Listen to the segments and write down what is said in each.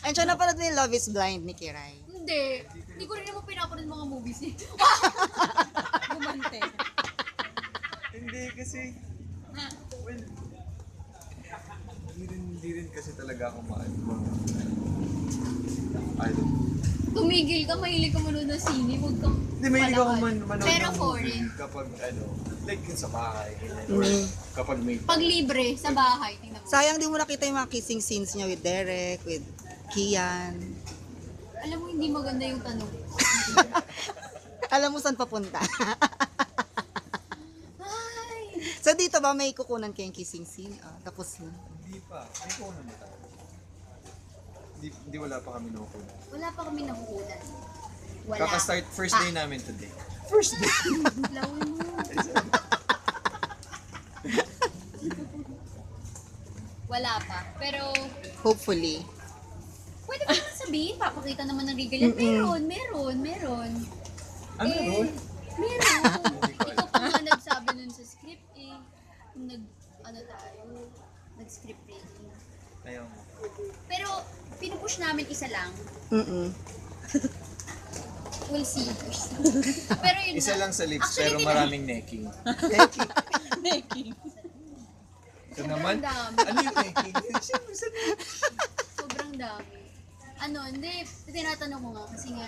And siya napanood ni Love is Blind ni Kiray. Hindi. Hindi ko rin naman pinapanood mga movies eh. Gumante. Hindi kasi, well, hindi rin kasi talaga ako idol. Tumigil ka, mahilig ka manood ng sine. Huwag kang Hindi, mahilig ako manood Pero ng foreign. movie kapag like yun sa bahay, ganyan. Or kapag may Pag libre, sa bahay, tingnan mo. Sayang di mo nakita yung mga kissing scenes niya with Derek, with Kian. Alam mo, hindi maganda yung tanong. Alam mo saan papunta. Ay! So dito ba may kukunan kayong kissing scene? Tapos na. hindi pa. May kuha naman tayo. Hindi wala pa kami nakukuha. Wala pa kami nakukunan. Wala. Kaka-start first day namin today. First day! Lawin mo. Wala pa. Pero, Hopefully. pwede mo naman sabihin, papakita naman ng regalan. Meron. Ano ron? Meron. Ikaw pa nga nagsabi nun sa script eh. Nag-script reading. Ayaw. Pero, pinupush namin isa lang. Mm-mm. We'll see. Pero yun Isa na. lang sa lips, Actually, pero hindi maraming necking. Necking. Ito naman, dami. ano yung necking? Siyempre sa Sobrang dami. Hindi. Tinatanong ko nga kasi nga,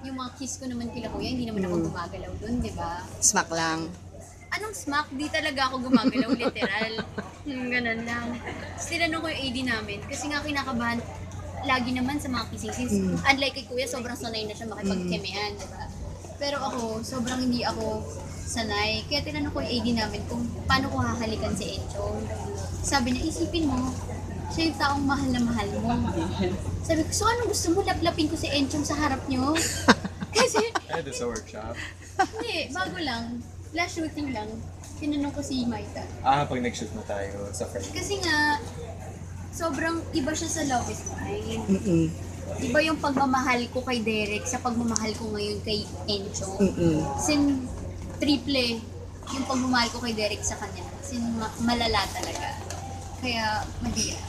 yung mga kiss ko naman kila kuya, hindi naman ako gumagalaw dun, di ba? Smack lang. Anong smack? Di talaga ako gumagalaw, literal. Ganun lang. Tapos tinanong ko yung AD namin, kasi nga kinakabahan, lagi naman sa mga kissing scenes. Unlike kay kuya, sobrang sanay na siya makipagkemehan, di ba? Pero ako, sobrang hindi ako sanay. Kaya tinanong ko yung AD namin kung paano ko hahalikan si Enchong. Sabi niya, isipin mo, siya yung taong mahal na mahal mo. Sabi ko, so anong gusto mo? Laplapin ko si Enchong sa harap niyo? Kasi, Ay, doon sa workshop. hindi, bago lang. Last shooting lang. Tinanong ko si Maita. Pag nag-shoot na tayo sa Friday. Kasi nga, sobrang iba siya sa Love is Blind. Mm-mm. Iba yung pagmamahal ko kay Derek sa pagmamahal ko ngayon kay Encho. Mm-mm. Sin triple yung pagmamahal ko kay Derek sa kanya. Sin malala talaga. Kaya, mahirap.